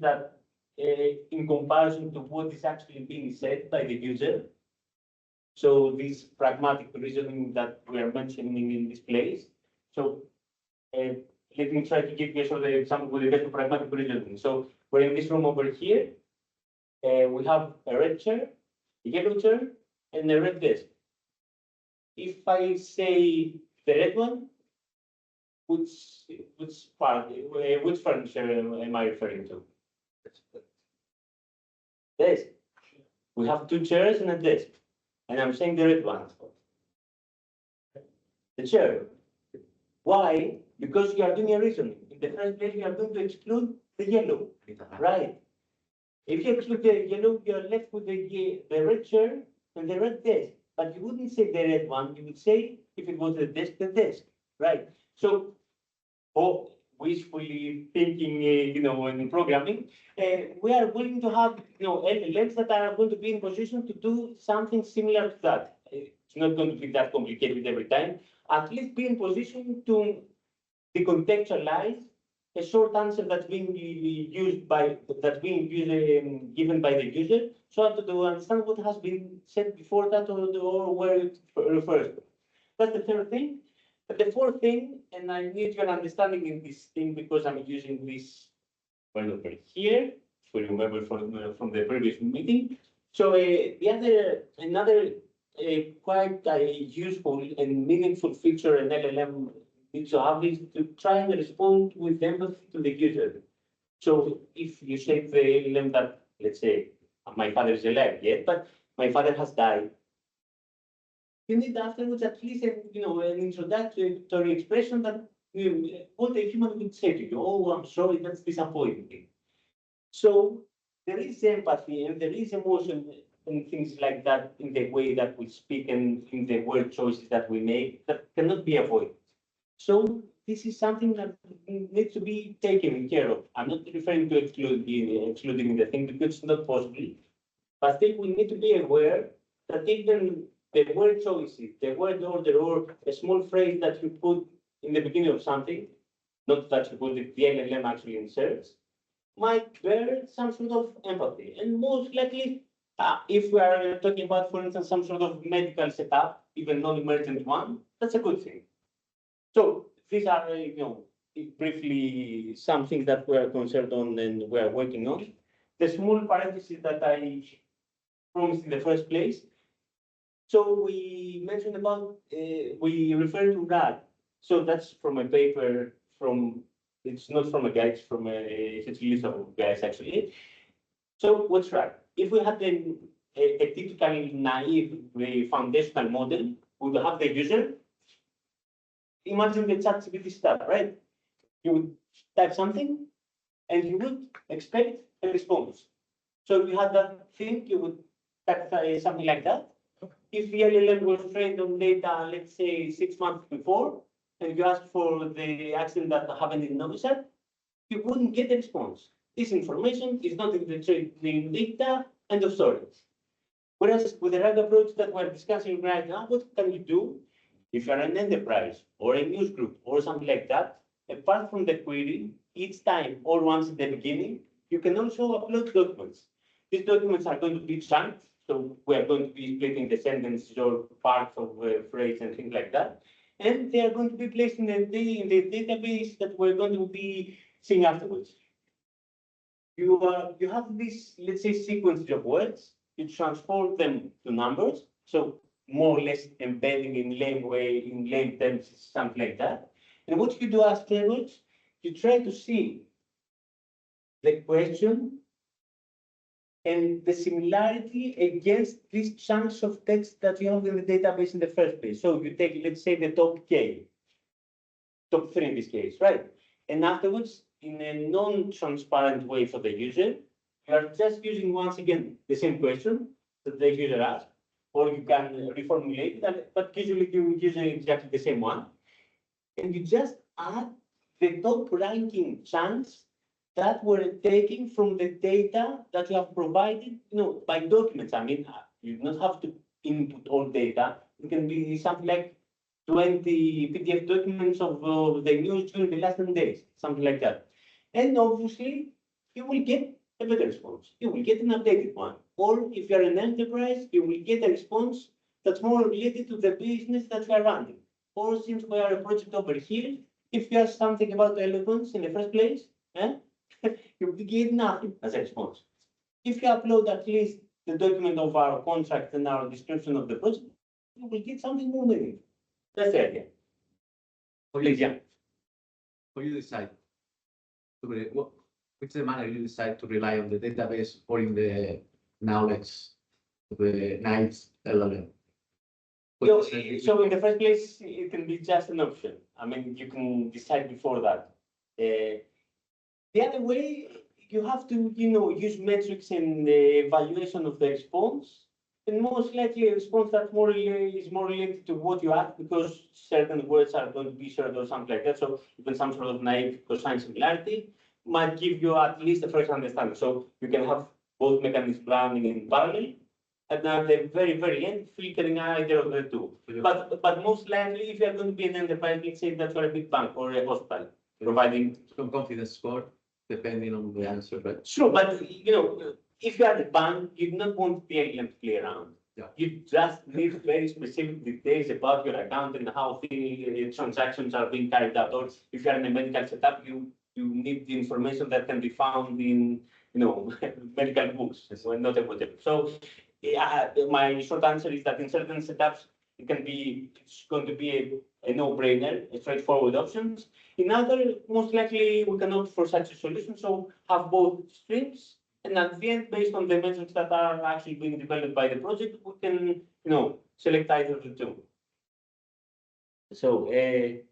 that in comparison to what is actually being said by the user. So this pragmatic reasoning that we are mentioning in this place. So let me try to give you a sort of example with regard to pragmatic reasoning. So we're in this room over here. We have a red chair, a yellow chair, and a red desk. If I say the red one, which furniture am I referring to? Desk. We have two chairs and a desk, and I'm saying the red one. The chair. Why? Because you are doing a reasoning. In the first place, you are going to exclude the yellow, right? If you exclude the yellow, you are left with the red chair and the red desk. But you wouldn't say the red one. You would say, if it was the desk, right? So, wishfully thinking, in programming, we are willing to have, LLMs that are going to be in position to do something similar to that. It's not going to be that complicated every time. At least be in position to decontextualize a short answer that's being given by the user, so as to understand what has been said before that or where it refers to. That's the third thing. But the fourth thing, and I need your understanding in this thing because I'm using this one over here, if we remember from the previous meeting. So another quite useful and meaningful feature an LLM needs to have is to try and respond with empathy to the user. So if you say to the LLM that, let's say, my father is alive yet, but my father has died, you need afterwards at least an introductory expression that what a human would say to you. Oh, I'm sorry, that's disappointing. So there is empathy and there is emotion and things like that in the way that we speak and in the word choices that we make that cannot be avoided. So this is something that needs to be taken care of. I'm not referring to excluding the thing because it's not possible. But I think we need to be aware that even the word choices, the word order, or a small phrase that you put in the beginning of something, not that you put the LLM actually inserts, might bear some sort of empathy. And most likely, if we are talking about, for instance, some sort of medical setup, even non-emergent one, that's a good thing. So these are, briefly some things that we are concerned on and we are working on. The small parenthesis that I promised in the first place. So we mentioned about, we refer to RAG. So that's from a paper it's not from a guide, it's from it's a list of guys actually. So what's RAG? If we had a typical naive foundational model, we would have the user. Imagine the ChatGPT stuff, right? You would type something and you would expect a response. So if you had that thing, you would type something like that. If the LLM was trained on data, let's say 6 months before, and you asked for the accident that happened in Novi Sad, you wouldn't get a response. This information is not in the training data, end of story. Whereas with the RAG approach that we're discussing right now, what can you do if you're an enterprise or a news group or something like that? Apart from the query, each time or once at the beginning, you can also upload documents. These documents are going to be chunked. So we are going to be splitting the sentences or parts of a phrase and things like that. And they are going to be placed in the database that we're going to be seeing afterwards. You have this, let's say, sequence of words. You transform them to numbers. So more or less embedding in lame terms, something like that. And what you do afterwards, you try to see the question and the similarity against these chunks of text that you have in the database in the first place. So you take, let's say, the top 3 in this case, right? And afterwards, in a non-transparent way for the user, you are just using, once again, the same question that the user asked, or you can reformulate it, but usually you're using exactly the same one. And you just add the top ranking chunks that were taken from the data that you have provided, by documents. I mean, you don't have to input all data. It can be something like 20 PDF documents of the news during the last 10 days, something like that. And obviously, you will get a better response. You will get an updated one. Or if you're an enterprise, you will get a response that's more related to the business that you are running. Or since we are a project over here, if you ask something about eloquence in the first place, you will get nothing as a response. If you upload at least the document of our contract and our description of the project, you will get something more meaningful. That's the idea. Please, yeah. How you decide which is the manner you decide to rely on the database or in the knowledge of the nice LLM? So in the first place, it can be just an option. I mean, you can decide before that. The other way, you have to, use metrics and the evaluation of the response. And most likely a response that is more related to what you ask, because certain words are going to be shared or something like that. So even some sort of naive cosine similarity might give you at least a first understanding. So you can have both mechanisms running in parallel, and at the very, very end, filtering either of the two. But most likely, if you are going to be an enterprise, let's say that you're a big bank or a hospital, providing some confidence score depending on the answer, right? Sure, but if you are the bank, you do not want the LLM to play around. Yeah. You just need very specific details about your account and how the transactions are being carried out. Or if you are in a medical setup, you need the information that can be found in medical books, well, not whatever. So my short answer is that in certain setups, it's going to be a no-brainer, a straightforward options. In other, most likely we can opt for such a solution. So have both streams, and at the end, based on the metrics that are actually being developed by the project, we can, select either of the two. So I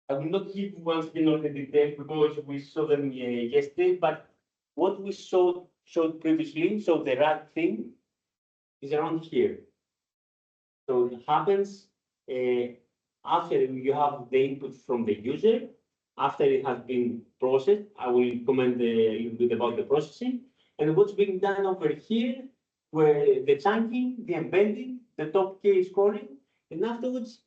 will not give once again all the details because we saw them yesterday, but what we showed previously, so the RAG thing is around here. So it happens after you have the input from the user, after it has been processed. I will comment a little bit about the processing and what's being done over here, where the chunking, the embedding, the top K scoring, and afterwards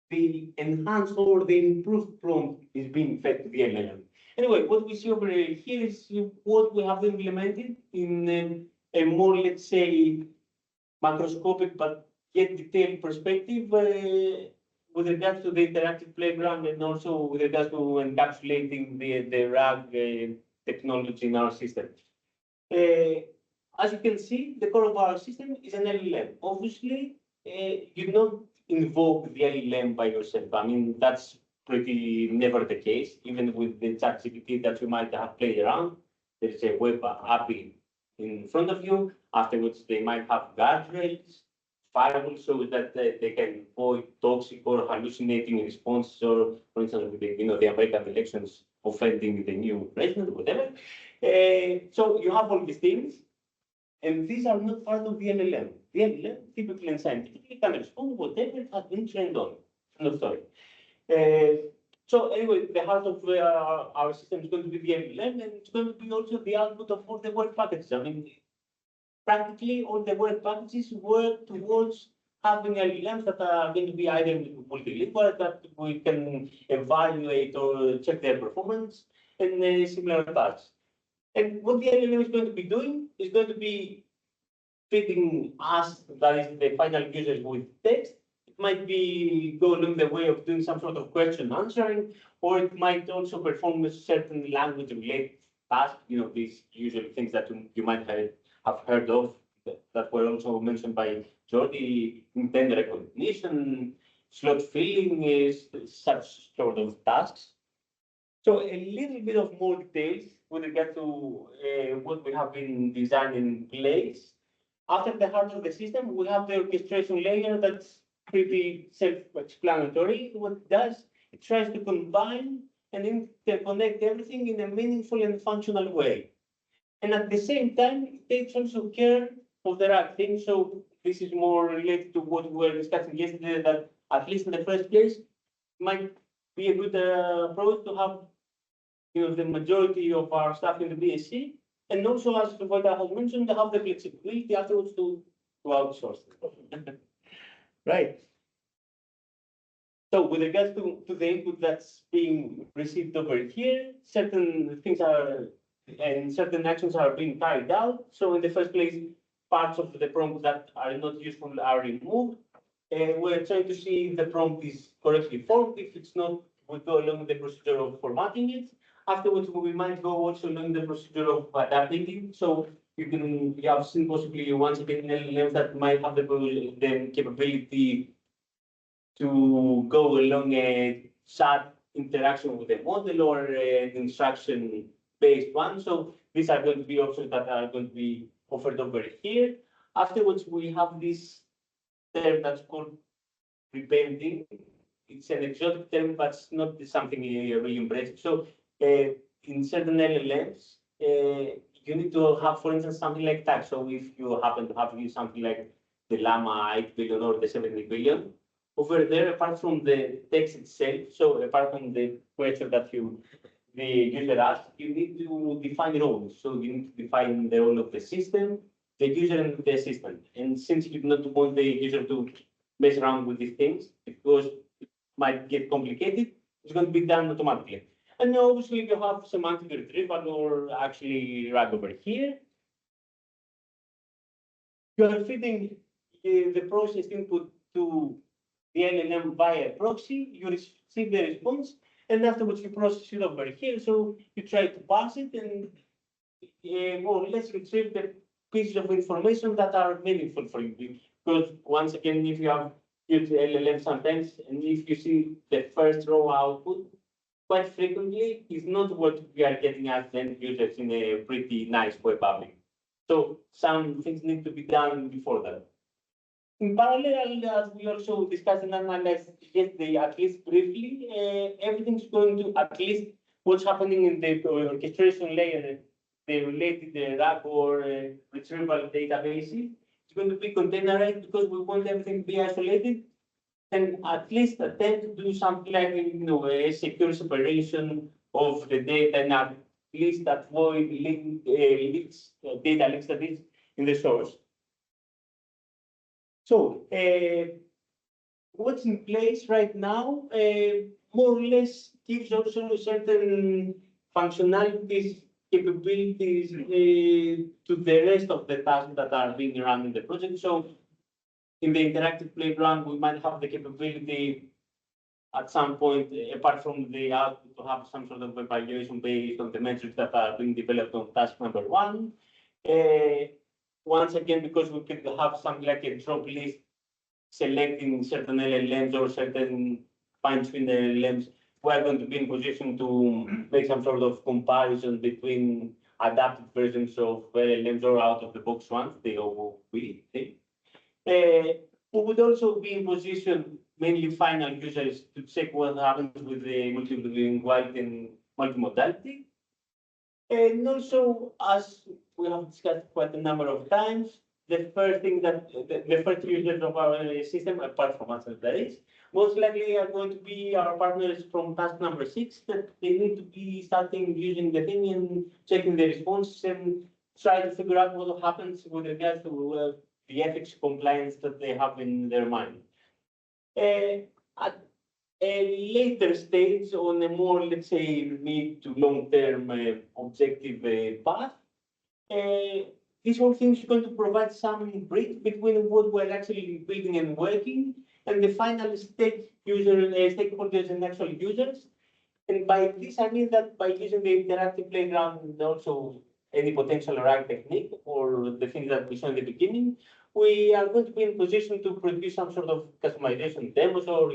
the enhanced or the improved prompt is being fed to the LLM. Anyway, what we see over here is what we have implemented in a more, let's say, macroscopic but yet detailed perspective with regards to the interactive playground and also with regards to encapsulating the RAG technology in our system. As you can see, the core of our system is an LLM. Obviously, you don't invoke the LLM by yourself. I mean, that's pretty never the case. Even with the ChatGPT that you might have played around, there's a web API in front of you. Afterwards, they might have guardrails, firewalls, so that they can avoid toxic or hallucinating responses, or, for instance, with the American elections offending the new president, whatever. So you have all these things, and these are not part of the LLM. The LLM, typically and scientifically, can respond whatever it has been trained on. No story. So anyway, the heart of our system is going to be the LLM, and it's going to be also the output of all the work packages. I mean, practically all the work packages work towards having LLMs that are going to be either multilingual, that we can evaluate or check their performance, and similar tasks. And what the LLM is going to be doing is going to be feeding us, that is the final users, with text. It might be go along the way of doing some sort of question answering, or it might also perform a certain language related task, these usual things that you might have heard of that were also mentioned by Jordi, intent recognition, slot filling, is such sort of tasks. So a little bit of more details with regard to what we have been designed in place. After the heart of the system, we have the orchestration layer that's pretty self-explanatory. What it does, it tries to combine and interconnect everything in a meaningful and functional way. And at the same time, it takes also care of the RAG thing. So this is more related to what we were discussing yesterday, that at least in the first place, might be a good approach to have the majority of our stuff in the BSC, and also, as what I have mentioned, to have the flexibility afterwards to outsource. Right. So with regards to the input that's being received over here, certain things are and certain actions are being carried out. So in the first place, parts of the prompt that are not useful are removed. We're trying to see if the prompt is correctly formed. If it's not, we go along the procedure of formatting it. Afterwards, we might go also along the procedure of adapting it. So you have seen possibly once again LLMs that might have the capability to go along a chat interaction with a model or an instruction-based one. So these are going to be options that are going to be offered over here. Afterwards, we have this term that's called repainting. It's an exotic term, but it's not something really impressive. So in certain LLMs, you need to have, for instance, something like tags. So if you happen to have used something like the Llama 8 billion or the 70 billion, over there, apart from the text itself, so apart from the question that the user asks, you need to define roles. So you need to define the role of the system, the user, and the assistant. And since you do not want the user to mess around with these things, because it might get complicated, it's going to be done automatically. And now, obviously, if you have semantic retrieval or actually RAG over here, you are feeding the process input to the LLM via proxy, you receive the response, and afterwards you process it over here. So you try to parse it and more or less retrieve the pieces of information that are meaningful for you. Because once again, if you have used LLM sometimes, and if you see the first raw output, quite frequently is not what we are getting as end users in a pretty nice web app. So some things need to be done before that. In parallel, as we also discussed and analyzed yesterday, at least briefly, everything's going to, at least what's happening in the orchestration layer, the related RAG or retrieval databases, it's going to be containerized because we want everything to be isolated and at least attempt to do something like a secure separation of the data and at least avoid leaks, data leaks that is in the source. So what's in place right now more or less gives also certain functionalities, capabilities to the rest of the tasks that are being run in the project. So in the interactive playground, we might have the capability at some point, apart from the output, to have some sort of evaluation based on the metrics that are being developed on task number one. Once again, because we could have something like a drop list selecting certain LLMs or certain fine-tuned LLMs, we're going to be in position to make some sort of comparison between adapted versions of LLMs or out-of-the-box ones, the OOP thing. We would also be in position, mainly final users, to check what happens with the multilinguality and multimodality. And also, as we have discussed quite a number of times, the first thing that the first users of our system, apart from us, that is, most likely are going to be our partners from task number 6, that they need to be starting using the thing and checking the responses and try to figure out what happens with regards to the ethics compliance that they have in their mind. At a later stage, on a more, let's say, mid to long-term objective path, this whole thing is going to provide some bridge between what we're actually building and working and the final stakeholders and actual users. And by this, I mean that by using the interactive playground and also any potential RAG technique or the things that we saw in the beginning, we are going to be in position to produce some sort of customization demos or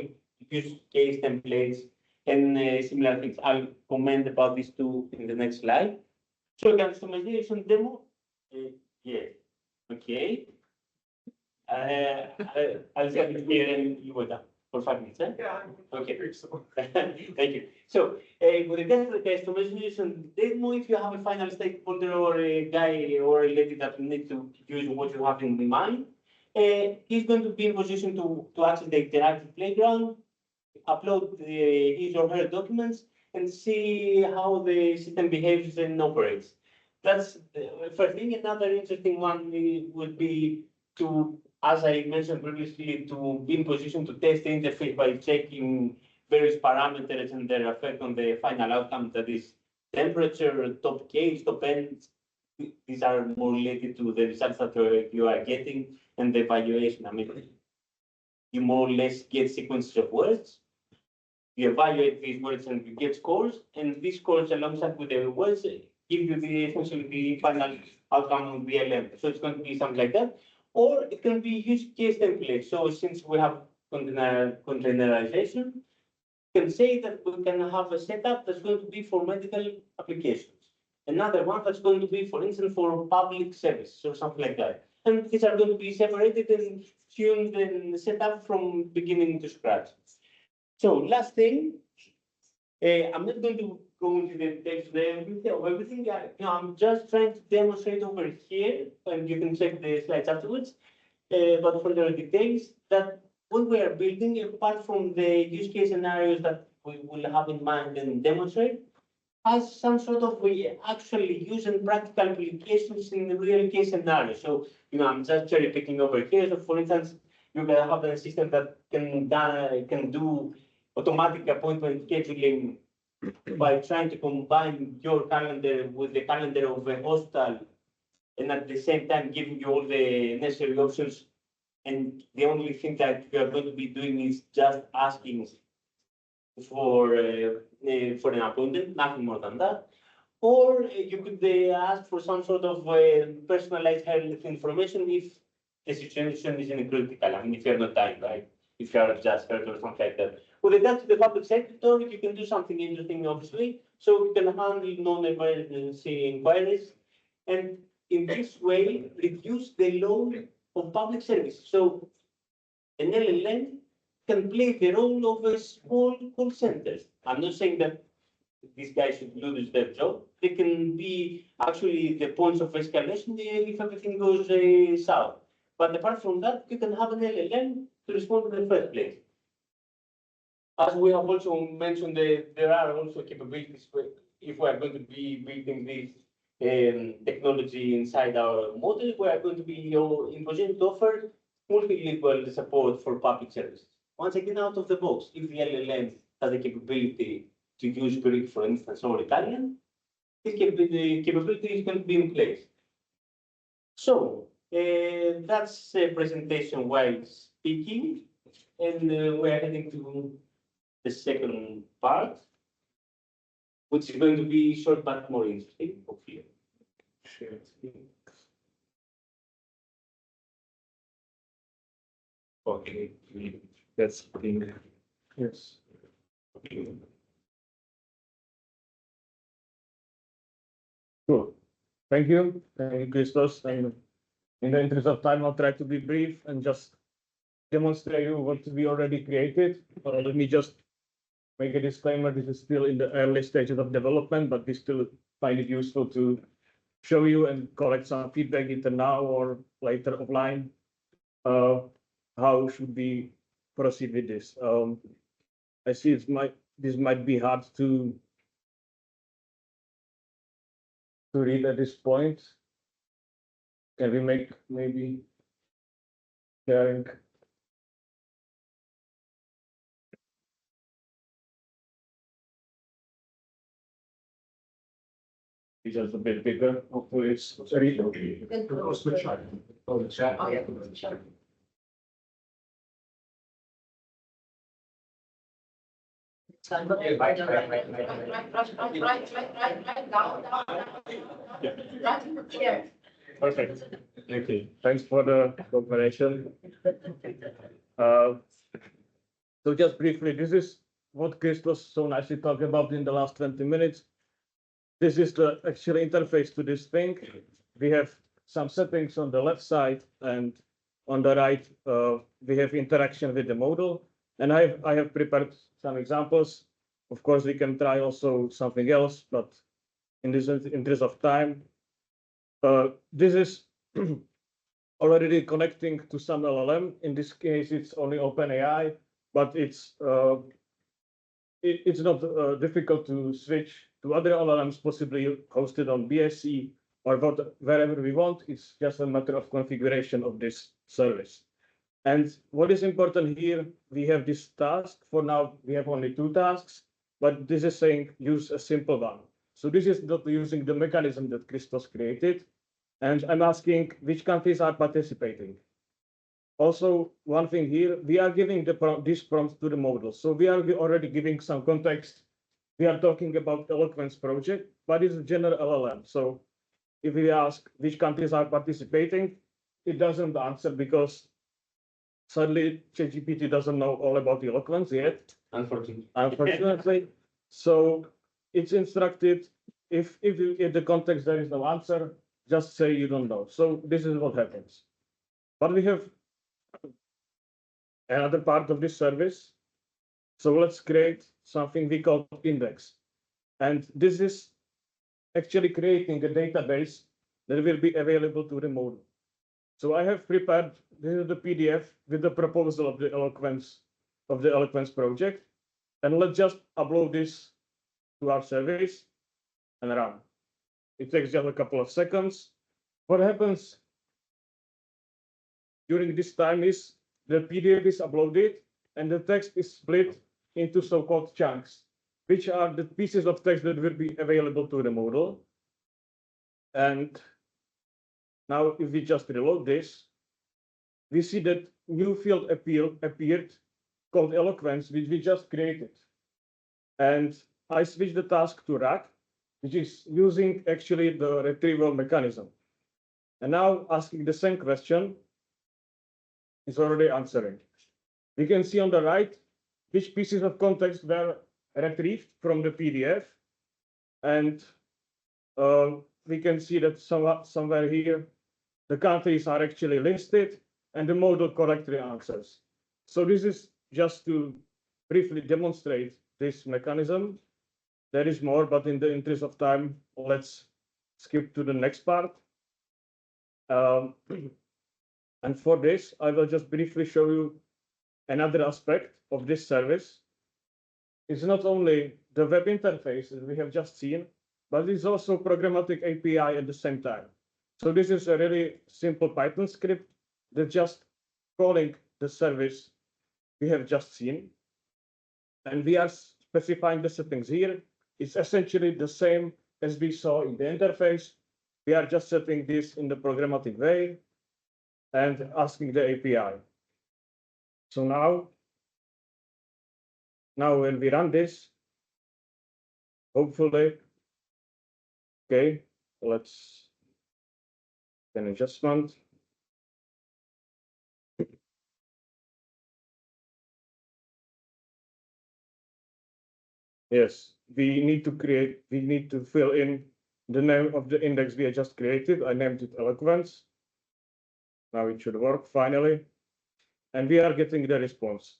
use case templates and similar things. I'll comment about these two in the next slide. So customization demo, yeah, okay. I'll start here and you go down for 5 minutes. Yeah. Okay. Thank you. So with regards to the customization demo, if you have a final stakeholder or a guy or a lady that needs to use what you have in mind, he's going to be in position to access the interactive playground, upload his or her documents, and see how the system behaves and operates. That's the first thing. Another interesting one would be to, as I mentioned previously, to be in position to test the interface by checking various parameters and their effect on the final outcome, that is temperature, top case, top end. These are more related to the results that you are getting and the evaluation. I mean, you more or less get sequences of words. You evaluate these words and you get scores, and these scores alongside with the words give you the essentially the final outcome of the LM. So it's going to be something like that, or it can be use case template. So since we have containerization, we can say that we can have a setup that's going to be for medical applications. Another one that's going to be, for instance, for public service or something like that. And these are going to be separated and tuned and set up from beginning to scratch. So last thing, I'm not going to go into the details of everything. I'm just trying to demonstrate over here, and you can check the slides afterwards. But for the details, that what we are building, apart from the use case scenarios that we will have in mind and demonstrate, has some sort of actually use and practical applications in the real case scenario. So, I'm just cherry picking over here. So, for instance, you can have a system that can do automatic appointment scheduling by trying to combine your calendar with the calendar of a hospital, and at the same time giving you all the necessary options. And the only thing that you are going to be doing is just asking for an appointment, nothing more than that. Or you could ask for some sort of personalized health information if the situation is critical. I mean, if you're not dying, right? If you are just hurt or something like that. With regard to the public sector, you can do something interesting, obviously. So you can handle non-emergency inquiries, and in this way, reduce the load of public service. So an LLM can play the role of a small call center. I'm not saying that these guys should lose their job. They can be actually the points of escalation if everything goes south. But apart from that, you can have an LLM to respond in the first place. As we have also mentioned, there are also capabilities if we are going to be building this technology inside our model, we are going to be in position to offer multilingual support for public services. Once again, out of the box, if the LLM has the capability to use Greek, for instance, or Italian, this capability is going to be in place. So that's a presentation while speaking, and we're heading to the second part, which is going to be short but more interesting, hopefully. Share screen. Okay, that's the yes. Okay. Cool. Thank you, Christos. And in the interest of time, I'll try to be brief and just demonstrate you what we already created. Let me just make a disclaimer. This is still in the early stages of development, but we still find it useful to show you and collect some feedback either now or later offline. How should we proceed with this? I see this might be hard to read at this point. Can we make maybe sharing? It's just a bit bigger. Hopefully it's readable. You can switch on. Oh, the chat. Oh, yeah, sure. Right, here. Perfect. Okay. Thanks for the cooperation. So just briefly, this is what Christos so nicely talked about in the last 20 minutes. This is the actual interface to this thing. We have some settings on the left side, and on the right, we have interaction with the model. And I have prepared some examples. Of course, we can try also something else, but in this interest of time, this is already connecting to some LLM. In this case, it's only OpenAI, but it's not difficult to switch to other LLMs, possibly hosted on BSC or wherever we want. It's just a matter of configuration of this service. And what is important here, we have this task. For now, we have only 2 tasks, but this is saying use a simple one. So this is not using the mechanism that Christos created. And I'm asking which countries are participating. Also, one thing here, we are giving this prompt to the model. So we are already giving some context. We are talking about ELOQUENCE project, but it's a general LLM. So if we ask which countries are participating, it doesn't answer because suddenly ChatGPT doesn't know all about ELOQUENCE yet. Unfortunately. So it's instructed, if in the context there is no answer, just say you don't know. So this is what happens. But we have another part of this service. So let's create something we call index. And this is actually creating a database that will be available to the model. So I have prepared, this is the PDF with the proposal of the ELOQUENCE project. And let's just upload this to our service and run. It takes just a couple of seconds. What happens during this time is the PDF is uploaded and the text is split into so-called chunks, which are the pieces of text that will be available to the model. And now if we just reload this, we see that new field appeared called ELOQUENCE, which we just created. And I switch the task to RAG, which is using actually the retrieval mechanism. And now asking the same question is already answering. We can see on the right which pieces of context were retrieved from the PDF. And we can see that somewhere here, the countries are actually listed and the model correctly answers. So this is just to briefly demonstrate this mechanism. There is more, but in the interest of time, let's skip to the next part. And for this, I will just briefly show you another aspect of this service. It's not only the web interface that we have just seen, but it's also programmatic API at the same time. So this is a really simple Python script that just calling the service we have just seen. And we are specifying the settings here. It's essentially the same as we saw in the interface. We are just setting this in the programmatic way and asking the API. So now when we run this, hopefully, okay, let's an adjustment. Yes, we need to fill in the name of the index we just created. I named it ELOQUENCE. Now it should work finally. And we are getting the response.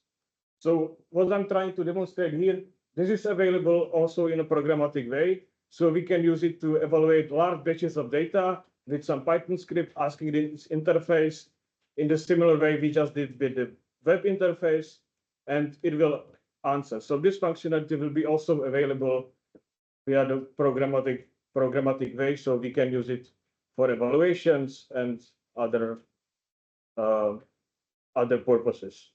So what I'm trying to demonstrate here, this is available also in a programmatic way. So we can use it to evaluate large batches of data with some Python script asking this interface in the similar way we just did with the web interface, and it will answer. So this functionality will be also available via the programmatic way. So we can use it for evaluations and other purposes.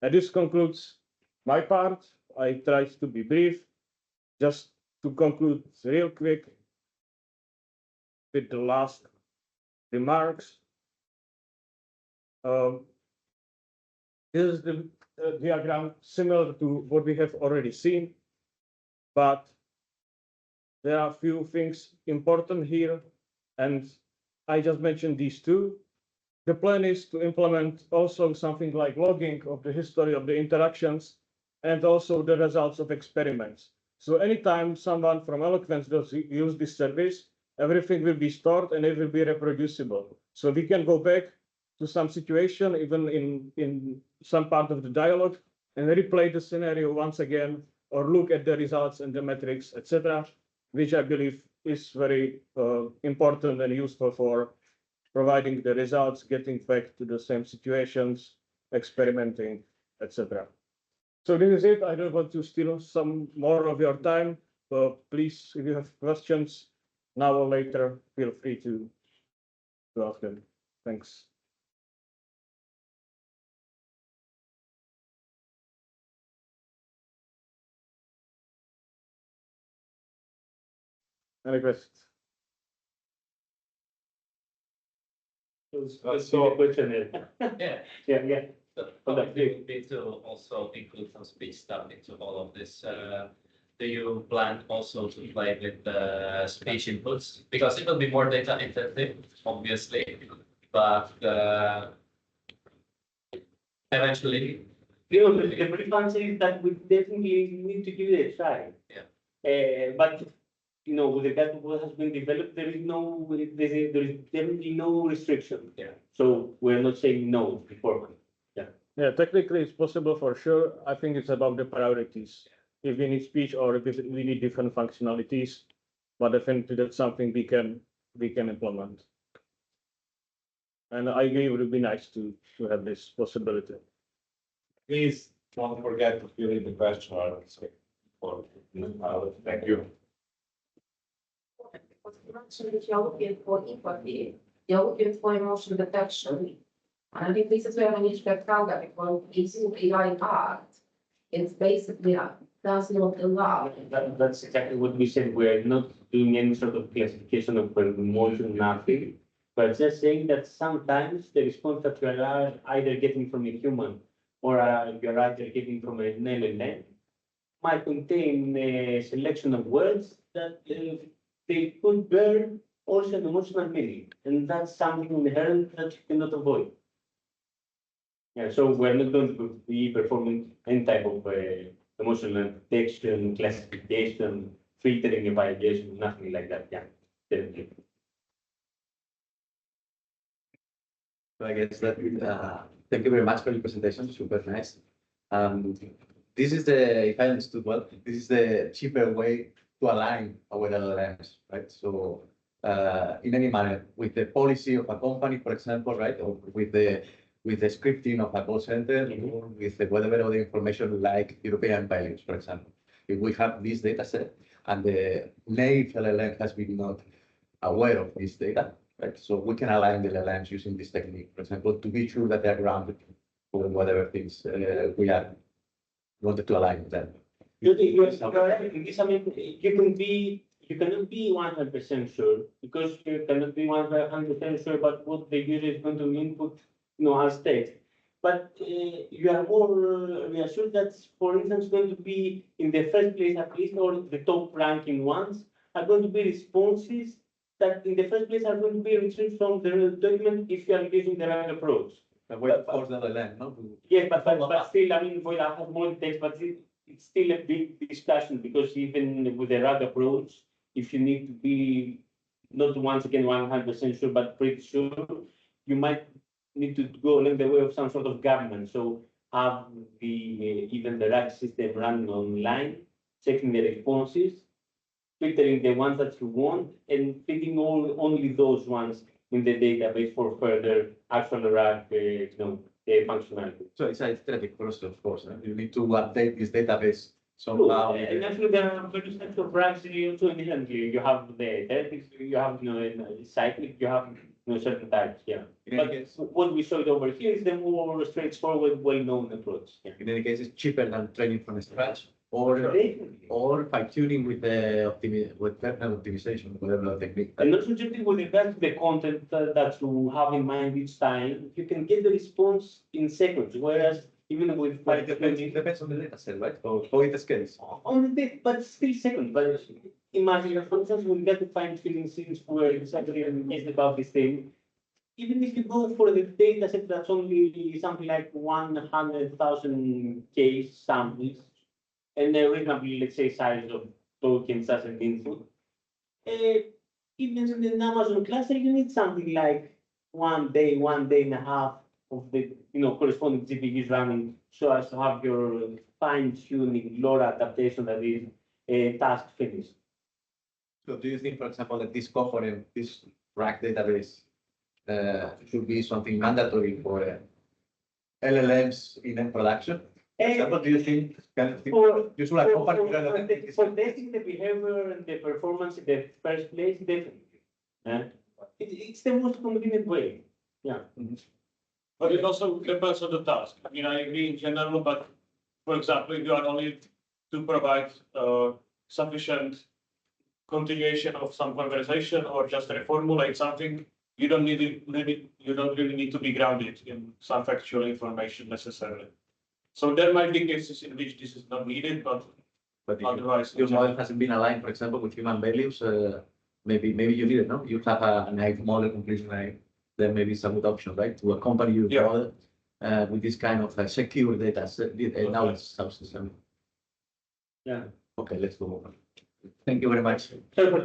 And this concludes my part. I tried to be brief. Just to conclude real quick with the last remarks. This is the diagram similar to what we have already seen, but there are a few things important here, and I just mentioned these two. The plan is to implement also something like logging of the history of the interactions and also the results of experiments. So anytime someone from ELOQUENCE does use this service, everything will be stored and it will be reproducible. So we can go back to some situation, even in some part of the dialogue, and replay the scenario once again, or look at the results and the metrics, etc., which I believe is very important and useful for providing the results, getting back to the same situations, experimenting, etc. So this is it. I don't want to steal some more of your time, but please, if you have questions now or later, feel free to ask them. Thanks. Any questions? So a questionnaire. Yeah. Yeah. So Hold on, probably would be to also include some speech stuff into all of this. Do you plan also to play with the speech inputs? Because it will be more data intensive, obviously, but eventually, The brief answer is that we definitely need to give it a try. But, with regard to what has been developed, there is definitely no restriction. Yeah. So we're not saying no beforehand. Yeah, technically it's possible for sure. I think it's about the priorities. If we need speech or if we need different functionalities, but definitely that's something we can implement. And I agree, it would be nice to have this possibility. Please don't forget to fill in the questionnaire. Thank you. Because you mentioned that you're looking for empathy, you're looking for emotional detection. And I think this is where we need to get stronger because it's AI art. It's basically does not allow. That's exactly what we said. We're not doing any sort of classification of emotion, nothing. But just saying that sometimes the response that you are either getting from a human or you're either getting from an LLM might contain a selection of words that they could bear also an emotional meaning. And that's something inherent that you cannot avoid. Yeah, so we're not going to be performing any type of emotional detection, classification, filtering, evaluation, nothing like that. Yeah, definitely. So I guess that, thank you very much for your presentation, super nice. This is if I understood well, this is the cheaper way to align our LLMs, right? So, in any manner, with the policy of a company, for example, right, or with the scripting of a call center, or with whatever other information like European values, for example. If we have this data set and the native LLM has been not aware of this data, right? So we can align the LLMs using this technique, for example, to be sure that they're grounded for whatever things we are wanted to align with them. You're right. In this, I mean, you cannot be 100% sure because you cannot be 100% sure about what the user is going to input, as text. But you are more reassured that, for instance, going to be in the first place at least, or the top ranking ones are going to be responses that in the first place are going to be retrieved from the document if you are using the right approach. The way to force the LLM, no? Yes, but still, I mean, I have more text, but it's still a big discussion because even with the RAG approach, if you need to be not once again 100% sure, but pretty sure, you might need to go along the way of some sort of governance. So have even the RAG system running online, checking the responses, filtering the ones that you want, and feeding only those ones in the database for further actual RAG, functionality. So it's a iterative process, of course. You need to update this database somehow. And actually, there are various types of RAGs also inherently. You have the ethics, you have cyclic, you have certain types. Yeah. In But any case, what we showed over here is the more straightforward, well-known approach. Yeah. in any case, it's cheaper than training from scratch or Definitely. fine-tuning with kernel optimization, whatever technique. And also just with regard to the content that you have in mind each time, you can get the response in seconds, whereas even with But it depends on the data set, right? So it scales. on the day, but still seconds. But imagine, for instance, we get to find filling scenes where exactly is about this thing. Even if you go for the data set that's only something like 100,000 case samples and a reasonably, let's say, size of tokens as an input, even in an Amazon cluster, you need something like 1 day, 1 day and a half of the corresponding GPUs running so as to have your fine-tuning LoRa adaptation that is task finished. So do you think, for example, that this component, this RAG database, should be something mandatory for LLMs in production? For example, do you think usually a company will have For testing the behavior and the performance in the first place, definitely. It's the most convenient way. Yeah. But it also depends on the task. I mean, I agree in general, but for example, if you are only to provide sufficient continuation of some conversation or just reformulate something, you don't really need to be grounded in some factual information necessarily. So there might be cases in which this is not needed, but But if otherwise. your model hasn't been aligned, for example, with human values, maybe you need it, no? You have a naive model completely naive, then maybe it's a good option, right? To accompany your Yeah. model with this kind of secure data, knowledge subsystem. Yeah. Okay, let's go on. Thank you very much. So